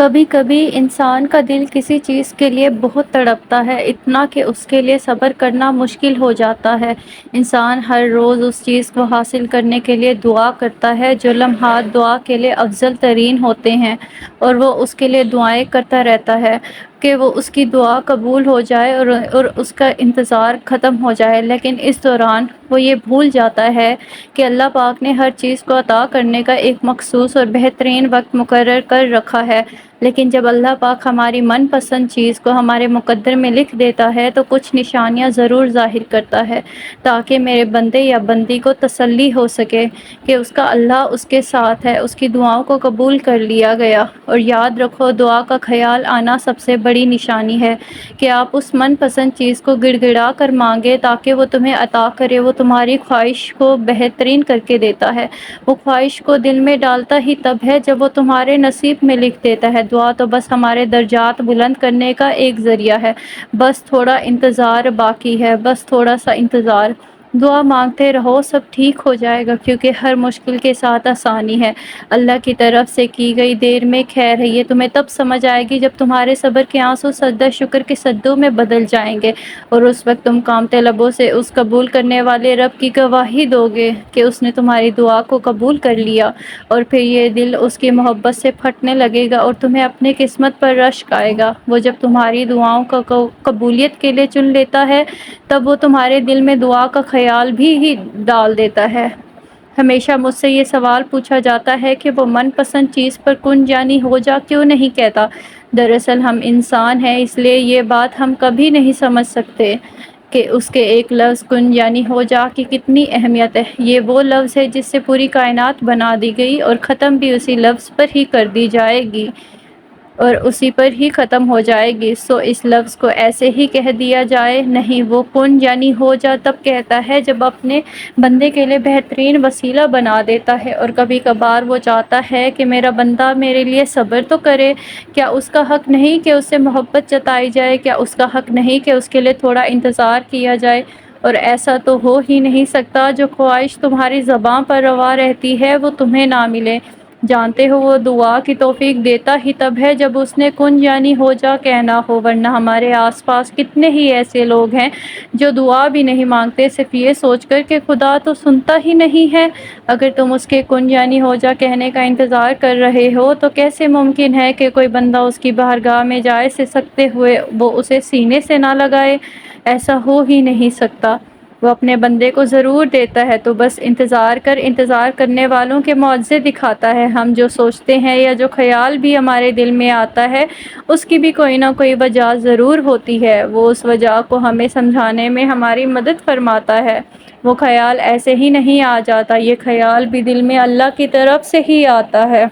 کبھی کبھی انسان کا دل کسی چیز کے لیے بہت تڑپتا ہے، اتنا کہ اس کے لیے صبر کرنا مشکل ہو جاتا ہے۔ انسان ہر روز اس چیز کو حاصل کرنے کے لیے دعا کرتا ہے جو لمحات دعا کے لیے افضل ترین ہوتے ہیں، اور وہ اس کے لیے دعائیں کرتا رہتا ہے کہ وہ اس کی دعا قبول ہو جائے اور اس کا انتظار ختم ہو جائے۔ لیکن اس دوران وہ یہ بھول جاتا ہے کہ اللہ پاک نے ہر چیز کو عطا کرنے کا ایک مخصوص اور بہترین وقت مقرر کر رکھا ہے۔ لیکن جب اللہ پاک ہماری من پسند چیز کو ہمارے مقدر میں لکھ دیتا ہے تو کچھ نشانیاں ضرور ظاہر کرتا ہے، تاکہ میرے بندے یا بندی کو تسلی ہو سکے کہ اس کا اللہ اس کے ساتھ ہے، اس کی دعاؤں کو قبول کر لیا گیا۔ اور یاد رکھو، دعا کا خیال آنا سب سے بڑی نشانی ہے کہ آپ اس من پسند چیز کو گڑ گڑا کر مانگے تاکہ وہ تمہیں عطا کرے۔ وہ تمہاری خواہش کو بہترین کر کے دیتا ہے۔ وہ خواہش کو دل میں ڈالتا ہی تب ہے جب وہ تمہارے نصیب میں لکھ دیتا ہے۔ دعا تو بس ہمارے درجات بلند کرنے کا ایک ذریعہ ہے، بس تھوڑا انتظار باقی ہے، بس تھوڑا سا انتظار۔ دعا مانگتے رہو، سب ٹھیک ہو جائے گا، کیونکہ ہر مشکل کے ساتھ آسانی ہے۔ اللہ کی طرف سے کی گئی دیر میں خیر ہے۔ یہ تمہیں تب سمجھ آئے گی جب تمہارے صبر کے آنسو سجدہ شکر کے سجدوں میں بدل جائیں گے، اور اس وقت تم کانپتے لبوں سے اس قبول کرنے والے رب کی گواہی دو گے کہ اس نے تمہاری دعا کو قبول کر لیا، اور پھر یہ دل اس کی محبت سے پھٹنے لگے گا اور تمہیں اپنی قسمت پر رشک آئے گا۔ وہ جب تمہاری دعاؤں کو قبولیت کے لیے چن لیتا ہے، تب وہ تمہارے دل میں دعا کا خیال بھی ہی ڈال دیتا ہے۔ ہمیشہ مجھ سے یہ سوال پوچھا جاتا ہے کہ وہ من پسند چیز پر کن جانی ہو جا کیوں نہیں کہتا۔ دراصل ہم انسان ہیں، اس لیے یہ بات ہم کبھی نہیں سمجھ سکتے کہ اس کے ایک لفظ کن یعنی ہو جا کی کتنی اہمیت ہے۔ یہ وہ لفظ ہے جس سے پوری کائنات بنا دی گئی اور ختم بھی اسی لفظ پر ہی کر دی جائے گی اور اسی پر ہی ختم ہو جائے گی۔ سو اس لفظ کو ایسے ہی کہہ دیا جائے نہیں، وہ کن یعنی ہو جا تب کہتا ہے جب اپنے بندے کے لیے بہترین وسیلہ بنا دیتا ہے، اور کبھی کبھار وہ چاہتا ہے کہ میرا بندہ میرے لیے صبر تو کرے۔ کیا اس کا حق نہیں کہ اس سے محبت جتائی جائے؟ کیا اس کا حق نہیں کہ اس کے لیے تھوڑا انتظار کیا جائے؟ اور ایسا تو ہو ہی نہیں سکتا جو خواہش تمہاری زباں پر روا رہتی ہے وہ تمہیں نہ ملے۔ جانتے ہو، وہ دعا کی توفیق دیتا ہی تب ہے جب اس نے کن یعنی ہو جا کہنا ہو، ورنہ ہمارے آس پاس کتنے ہی ایسے لوگ ہیں جو دعا بھی نہیں مانگتے، صرف یہ سوچ کر کہ خدا تو سنتا ہی نہیں ہے۔ اگر تم اس کے کن یعنی ہو جا کہنے کا انتظار کر رہے ہو تو کیسے ممکن ہے کہ کوئی بندہ اس کی بارگاہ میں جائے سسکتے ہوئے وہ اسے سینے سے نہ لگائے؟ ایسا ہو ہی نہیں سکتا۔ وہ اپنے بندے کو ضرور دیتا ہے، تو بس انتظار کرنے والوں کے معجزے دکھاتا ہے۔ ہم جو سوچتے ہیں یا جو خیال بھی ہمارے دل میں آتا ہے اس کی بھی کوئی نہ کوئی وجہ ضرور ہوتی ہے۔ وہ اس وجہ کو ہمیں سمجھانے میں ہماری مدد فرماتا ہے۔ وہ خیال ایسے ہی نہیں آ جاتا، یہ خیال بھی دل میں اللہ کی طرف سے ہی آتا ہے۔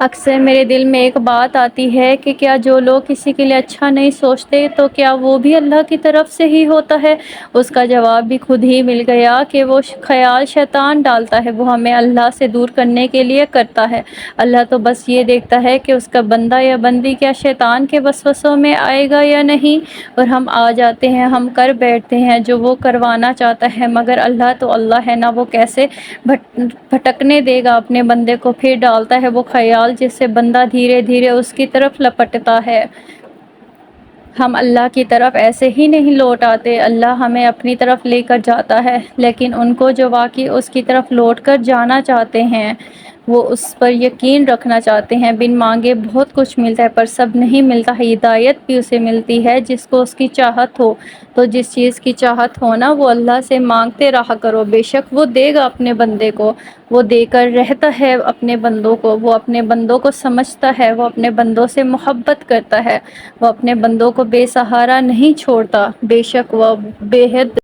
اکثر میرے دل میں ایک بات آتی ہے کہ کیا جو لوگ کسی کے لیے اچھا نہیں سوچتے تو کیا وہ بھی اللہ کی طرف سے ہی ہوتا ہے؟ اس کا جواب بھی خود ہی مل گیا کہ وہ خیال شیطان ڈالتا ہے، وہ ہمیں اللہ سے دور کرنے کے لیے کرتا ہے۔ اللہ تو بس یہ دیکھتا ہے کہ اس کا بندہ یا بندی کیا شیطان کے وسوسوں میں آئے گا یا نہیں، اور ہم آ جاتے ہیں، ہم کر بیٹھتے ہیں جو وہ کروانا چاہتا ہے، مگر اللہ تو اللہ ہے نا، وہ کیسے بھٹکنے دے گا اپنے بندے کو؟ پھر ڈالتا ہے وہ خیال جس سے بندہ دھیرے دھیرے اس کی طرف لپٹتا ہے۔ ہم اللہ کی طرف ایسے ہی نہیں لوٹ آتے، اللہ ہمیں اپنی طرف لے کر جاتا ہے، لیکن ان کو جو واقعی اس کی طرف لوٹ کر جانا چاہتے ہیں، وہ اس پر یقین رکھنا چاہتے ہیں۔ بن مانگے بہت کچھ ملتا ہے، پر سب نہیں ملتا ہے۔ ہدایت بھی اسے ملتی ہے جس کو اس کی چاہت ہو۔ تو جس چیز کی چاہت ہو نا، وہ اللہ سے مانگتے رہا کرو، بے شک وہ دے گا اپنے بندے کو۔ وہ دے کر رہتا ہے اپنے بندوں کو، وہ اپنے بندوں کو سمجھتا ہے، وہ اپنے بندوں سے محبت کرتا ہے، وہ اپنے بندوں کو بے سہارا نہیں چھوڑتا، بے شک وہ بے حد